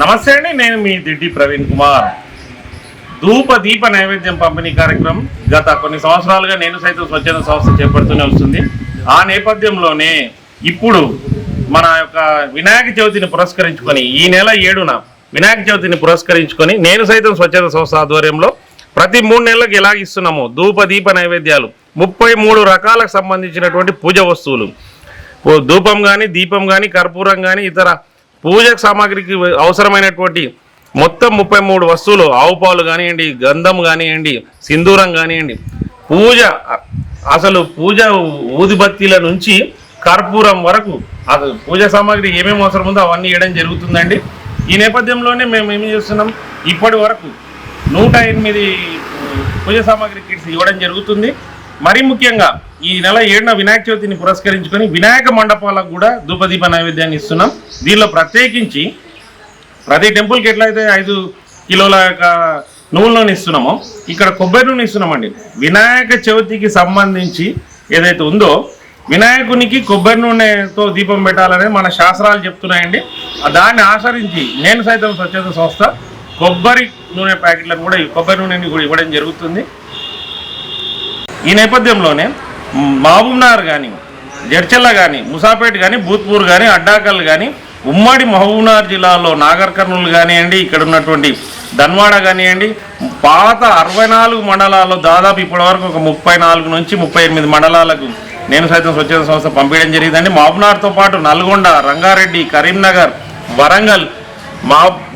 నమస్తే అండి, నేను మీ దిడ్డి ప్రవీణ్ కుమార్. ధూప దీప నైవేద్యం పంపిణీ కార్యక్రమం గత కొన్ని సంవత్సరాలుగా నేను సైతం స్వచ్ఛంద సంస్థ చేపడుతూనే వస్తుంది. ఆ నేపథ్యంలోనే ఇప్పుడు మన యొక్క వినాయక చవితిని పురస్కరించుకొని ఈ నెల 7న వినాయక చవితిని పురస్కరించుకొని నేను సైతం స్వచ్ఛంద సంస్థ ఆధ్వర్యంలో ప్రతి 3 నెలలకు ఎలా ఇస్తున్నాము ధూప దీప నైవేద్యాలు 33 రకాలకు సంబంధించినటువంటి పూజ వస్తువులు, ధూపం కానీ, దీపం కానీ, కర్పూరం కానీ, ఇతర పూజ సామాగ్రికి అవసరమైనటువంటి మొత్తం 33 వస్తువులు, ఆవు పాలు కానివ్వండి, గంధం కానివ్వండి, సింధూరం కానివ్వండి, పూజ ఊదిబత్తీల నుంచి కర్పూరం వరకు పూజ సామాగ్రి ఏమేమి అవసరం ఉందో అవన్నీ ఇవ్వడం జరుగుతుందండి. ఈ నేపథ్యంలోనే మేము ఏమి చేస్తున్నాం, ఇప్పటి వరకు 108 పూజ సామాగ్రి కిట్స్ ఇవ్వడం జరుగుతుంది. మరీ ముఖ్యంగా ఈ నెల 7న వినాయక చవితిని పురస్కరించుకొని వినాయక మండపాలకు కూడా ధూపదీప నైవేద్యాన్ని ఇస్తున్నాం. దీనిలో ప్రత్యేకించి ప్రతి టెంపుల్కి ఎట్లయితే 5 కిలోల నువ్వుల నూనె ఇస్తున్నామో ఇక్కడ కొబ్బరి నూనె ఇస్తున్నామండి. వినాయక చవితికి సంబంధించి ఏదైతే ఉందో వినాయకునికి కొబ్బరి నూనెతో దీపం పెట్టాలని మన శాస్త్రాలు చెప్తున్నాయండి. దాన్ని ఆచరించి నేను సైతం స్వచ్ఛంద సంస్థ కొబ్బరి నూనె ప్యాకెట్లను కూడా కొబ్బరి నూనెని కూడా ఇవ్వడం జరుగుతుంది. ఈ నేపథ్యంలోనే మహబూబ్నగర్ కానీ, జడ్చల్ల కానీ, ముసాపేట్ కానీ, భూత్పూర్ కానీ, అడ్డాకల్ కానీ, ఉమ్మడి మహబూబ్నగర్ జిల్లాలో నాగర్ కర్నూలు కానివ్వండి, ఇక్కడ ఉన్నటువంటి ధన్వాడ కానివ్వండి, పాత 64 మండలాల్లో దాదాపు ఇప్పటివరకు ఒక 34 నుంచి 38 మండలాలకు నేను సైతం స్వచ్ఛంద సంస్థ పంపించడం జరిగిందండి. మహబూబ్నగర్తో పాటు నల్గొండ, రంగారెడ్డి, కరీంనగర్, వరంగల్,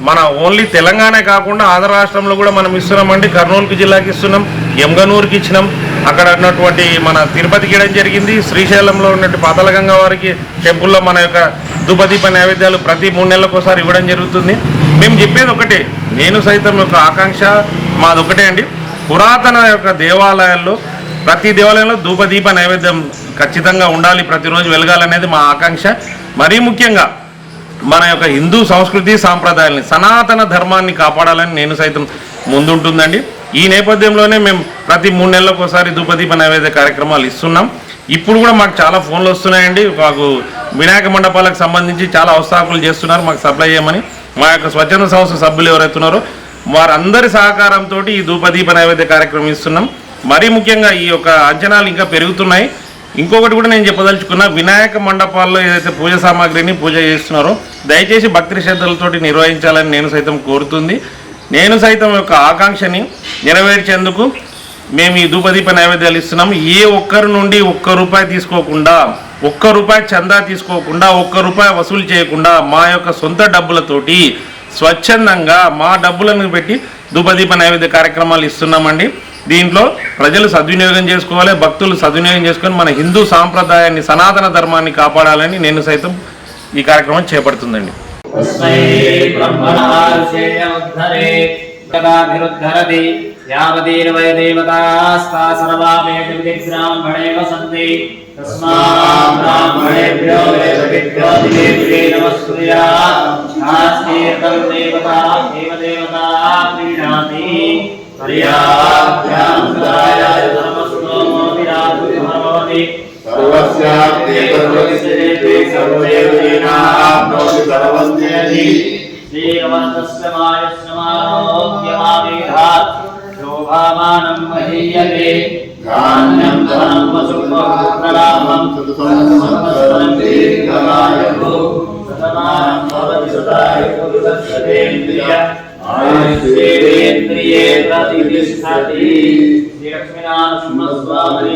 మన ఓన్లీ తెలంగాణ కాకుండా ఆంధ్ర రాష్ట్రంలో కూడా మనం ఇస్తున్నామండి. కర్నూలు జిల్లాకి ఇస్తున్నాం, ఎంగనూరుకి ఇచ్చినాం, అక్కడ ఉన్నటువంటి మన తిరుపతికి ఇవ్వడం జరిగింది. శ్రీశైలంలో ఉన్నటువంటి పాతాళగంగా వారికి టెంపుల్లో మన యొక్క ధూపదీప నైవేద్యాలు ప్రతి 3 నెలలకు ఒకసారి ఇవ్వడం జరుగుతుంది. మేము చెప్పేది ఒకటే, నేను సైతం యొక్క ఆకాంక్ష మాది ఒకటే అండి. పురాతన యొక్క దేవాలయాల్లో ప్రతి దేవాలయంలో ధూపదీప నైవేద్యం ఖచ్చితంగా ఉండాలి, ప్రతిరోజు వెలగాలనేది మా ఆకాంక్ష. మరీ ముఖ్యంగా మన యొక్క హిందూ సంస్కృతి సాంప్రదాయాలని, సనాతన ధర్మాన్ని కాపాడాలని నేను సైతం ముందుంటుందండి. ఈ నేపథ్యంలోనే మేము ప్రతి 3 నెలలకు ఒకసారి ధూపదీప నైవేద్య కార్యక్రమాలు ఇస్తున్నాం. ఇప్పుడు కూడా మాకు చాలా ఫోన్లు వస్తున్నాయండి. మాకు వినాయక మండపాలకు సంబంధించి చాలా అవస్థాపనలు చేస్తున్నారు, మాకు సప్లై చేయమని. మా యొక్క స్వచ్ఛంద సంస్థ సభ్యులు ఎవరైతున్నారో వారందరి సహకారంతో ఈ ధూపదీప నైవేద్య కార్యక్రమం ఇస్తున్నాం. మరీ ముఖ్యంగా ఈ యొక్క అంచనాలు ఇంకా పెరుగుతున్నాయి. ఇంకొకటి కూడా నేను చెప్పదలుచుకున్నా, వినాయక మండపాల్లో ఏదైతే పూజ సామాగ్రిని పూజ చేస్తున్నారో దయచేసి భక్తి శ్రద్ధలతోటి నిర్వహించాలని నేను సైతం కోరుతుంది. నేను సైతం యొక్క ఆకాంక్షని నెరవేర్చేందుకు మేము ఈ ధూపదీప నైవేద్యాలు ఇస్తున్నాము. ఏ ఒక్కరి నుండి ₹1 తీసుకోకుండా, ₹1 చందా తీసుకోకుండా, ₹1 వసూలు చేయకుండా మా యొక్క సొంత డబ్బులతోటి స్వచ్ఛందంగా మా డబ్బులను పెట్టి ధూపదీప నైవేద్య కార్యక్రమాలు ఇస్తున్నామండి. దీంట్లో ప్రజలు సద్వినియోగం చేసుకోవాలి, భక్తులు సద్వినియోగం చేసుకొని మన హిందూ సాంప్రదాయాన్ని, సనాతన ధర్మాన్ని కాపాడాలని నేను సైతం ఈ కార్యక్రమం చేపడుతుందండి. శోభామానం మహీయతే గాన్యం ధనం వసుప్రలాభం సతతం దీర్ఘమాయుః సతమానం భవతి సదాయుః సత్యేంద్రియ ఆయుష్యేంద్రియే ప్రతిష్ఠతి. శ్రీ లక్ష్మీనారాయణ స్వామి